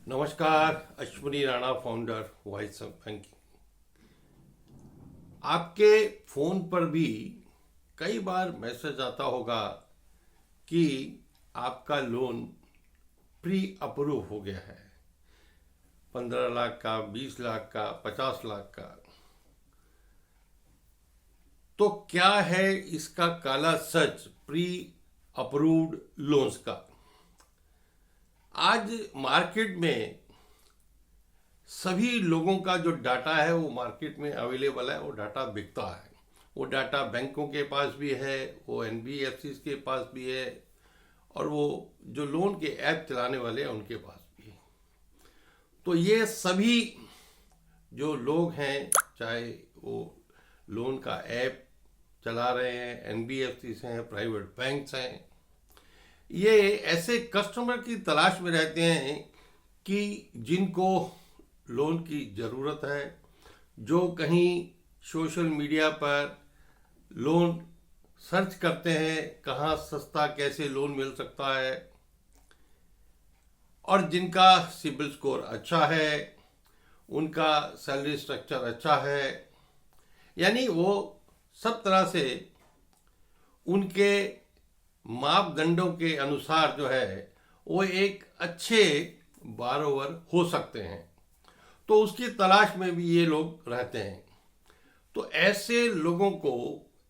नमस्कार, Ashwini Rana, founder voice of banking. आपके phone पर भी कई बार मैसेज आता होगा कि आपका लोन प्री अप्रूव हो गया है। 15 लाख का, 20 लाख का, 50 लाख का। तो क्या है इसका काला सच प्री अप्रूव्ड लोन्स का? आज मार्केट में सभी लोगों का जो डाटा है वो मार्केट में अवेलेबल है। वो डाटा बिकता है। वो डाटा बैंकों के पास भी है, वो एनबीएफसी के पास भी है, और वो जो लोन के ऐप चलाने वाले हैं उनके पास भी है। तो ये सभी जो लोग हैं, चाहे वो लोन का ऐप चला रहे हैं, एनबीएफसी से हैं, प्राइवेट बैंक्स हैं, ये ऐसे कस्टमर की तलाश में रहते हैं कि जिनको लोन की ज़रूरत है, जो कहीं सोशल मीडिया पर लोन सर्च करते हैं, कहाँ सस्ता कैसे लोन मिल सकता है, और जिनका सिबिल स्कोर अच्छा है, उनका सैलरी स्ट्रक्चर अच्छा है, यानी वो सब तरह से उनके मापदंडों के अनुसार जो है वो एक अच्छे बारोवर हो सकते हैं। तो उसकी तलाश में भी ये लोग रहते हैं। तो ऐसे लोगों को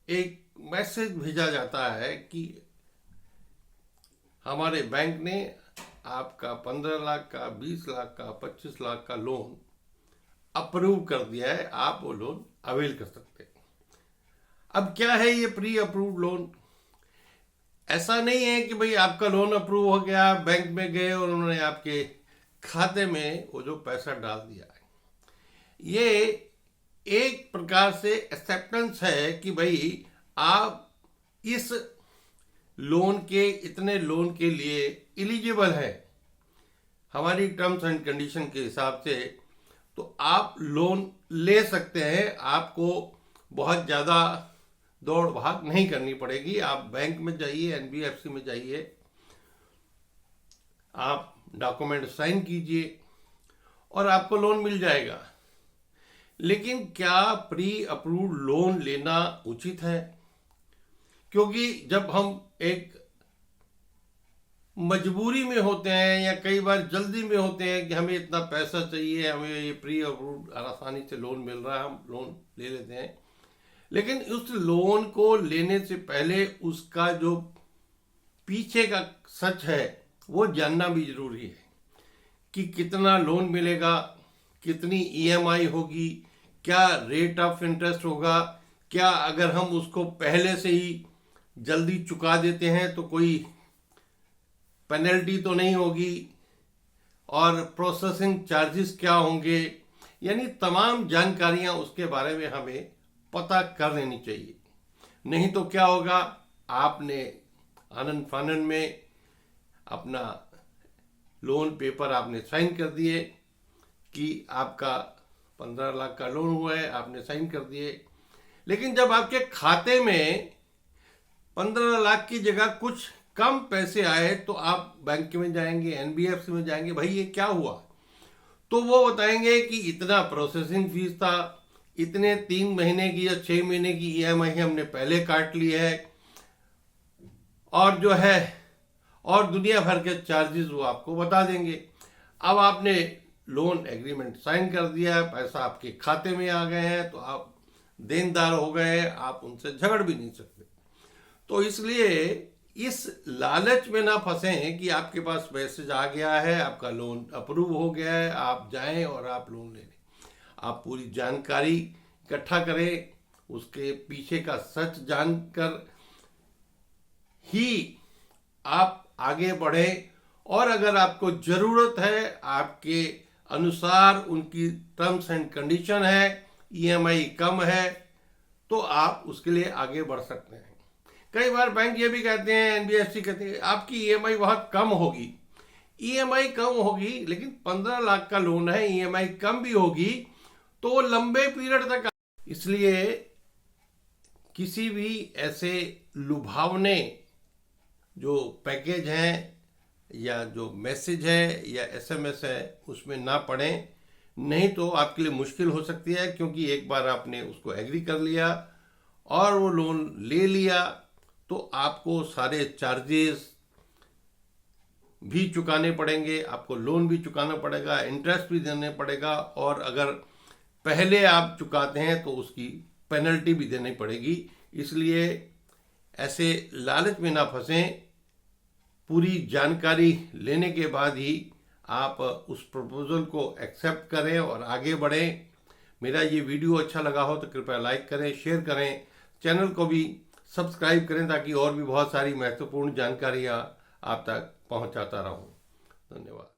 एक मैसेज भेजा जाता है कि हमारे बैंक ने आपका 15 लाख का, 20 लाख का, 25 लाख का लोन अप्रूव कर दिया है, आप वो लोन अवेल कर सकते हैं। अब क्या है ये प्री अप्रूव्ड लोन? ऐसा नहीं है कि भाई आपका लोन अप्रूव हो गया, बैंक में गए और उन्होंने आपके खाते में वो जो पैसा डाल दिया है। ये एक प्रकार से एक्सेप्टेंस है कि भाई आप इस लोन के, इतने लोन के लिए एलिजिबल है हमारी टर्म्स एंड कंडीशन के हिसाब से। तो आप लोन ले सकते हैं। आपको बहुत ज़्यादा दौड़ भाग नहीं करनी पड़ेगी। आप बैंक में जाइए, एनबीएफसी में जाइए, आप डॉक्यूमेंट साइन कीजिए और आपको लोन मिल जाएगा। लेकिन क्या प्री अप्रूव्ड लोन लेना उचित है? क्योंकि जब हम एक मजबूरी में होते हैं या कई बार जल्दी में होते हैं कि हमें इतना पैसा चाहिए, हमें ये प्री अप्रूव्ड आसानी से लोन मिल रहा है, हम लोन ले लेते हैं। लेकिन उस लोन को लेने से पहले उसका जो पीछे का सच है वो जानना भी जरूरी है कि कितना लोन मिलेगा, कितनी ईएमआई होगी, क्या रेट ऑफ इंटरेस्ट होगा, क्या अगर हम उसको पहले से ही जल्दी चुका देते हैं तो कोई पेनल्टी तो नहीं होगी, और प्रोसेसिंग चार्जेस क्या होंगे। यानी तमाम जानकारियां उसके बारे में हमें पता कर लेनी चाहिए। नहीं तो क्या होगा, आपने आनंद फानन में अपना लोन पेपर आपने साइन कर दिए कि आपका 15 लाख का लोन हुआ है, आपने साइन कर दिए। लेकिन जब आपके खाते में 15 लाख की जगह कुछ कम पैसे आए तो आप बैंक में जाएंगे, एनबीएफसी में जाएंगे, भाई ये क्या हुआ? तो वो बताएंगे कि इतना प्रोसेसिंग फीस था, इतने 3 महीने की या 6 महीने की ईएमआई हमने पहले काट ली है, और जो है और दुनिया भर के चार्जेस वो आपको बता देंगे। अब आपने लोन एग्रीमेंट साइन कर दिया है, पैसा आपके खाते में आ गए हैं, तो आप देनदार हो गए हैं, आप उनसे झगड़ भी नहीं सकते। तो इसलिए इस लालच में ना फंसें कि आपके पास मैसेज आ गया है, आपका लोन अप्रूव हो गया है, आप जाएं और आप लोन ले लें। आप पूरी जानकारी इकट्ठा करें, उसके पीछे का सच जानकर ही आप आगे बढ़ें। और अगर आपको ज़रूरत है, आपके अनुसार उनकी टर्म्स एंड कंडीशन है, ईएमआई कम है, तो आप उसके लिए आगे बढ़ सकते हैं। कई बार बैंक ये भी कहते हैं, एनबीएफसी कहते हैं आपकी ईएमआई बहुत कम होगी। ईएमआई कम होगी, लेकिन 15 लाख का लोन है, ईएमआई कम भी होगी तो वो लंबे पीरियड तक। इसलिए किसी भी ऐसे लुभावने जो पैकेज हैं या जो मैसेज है या एसएमएस है उसमें ना पढ़ें, नहीं तो आपके लिए मुश्किल हो सकती है, क्योंकि एक बार आपने उसको एग्री कर लिया और वो लोन ले लिया तो आपको सारे चार्जेस भी चुकाने पड़ेंगे, आपको लोन भी चुकाना पड़ेगा, इंटरेस्ट भी देने पड़ेगा, और अगर पहले आप चुकाते हैं तो उसकी पेनल्टी भी देनी पड़ेगी। इसलिए ऐसे लालच में ना फंसें, पूरी जानकारी लेने के बाद ही आप उस प्रपोजल को एक्सेप्ट करें और आगे बढ़ें। मेरा ये वीडियो अच्छा लगा हो तो कृपया लाइक करें, शेयर करें, चैनल को भी सब्सक्राइब करें ताकि और भी बहुत सारी महत्वपूर्ण जानकारियाँ आप तक पहुंचाता रहूं। धन्यवाद।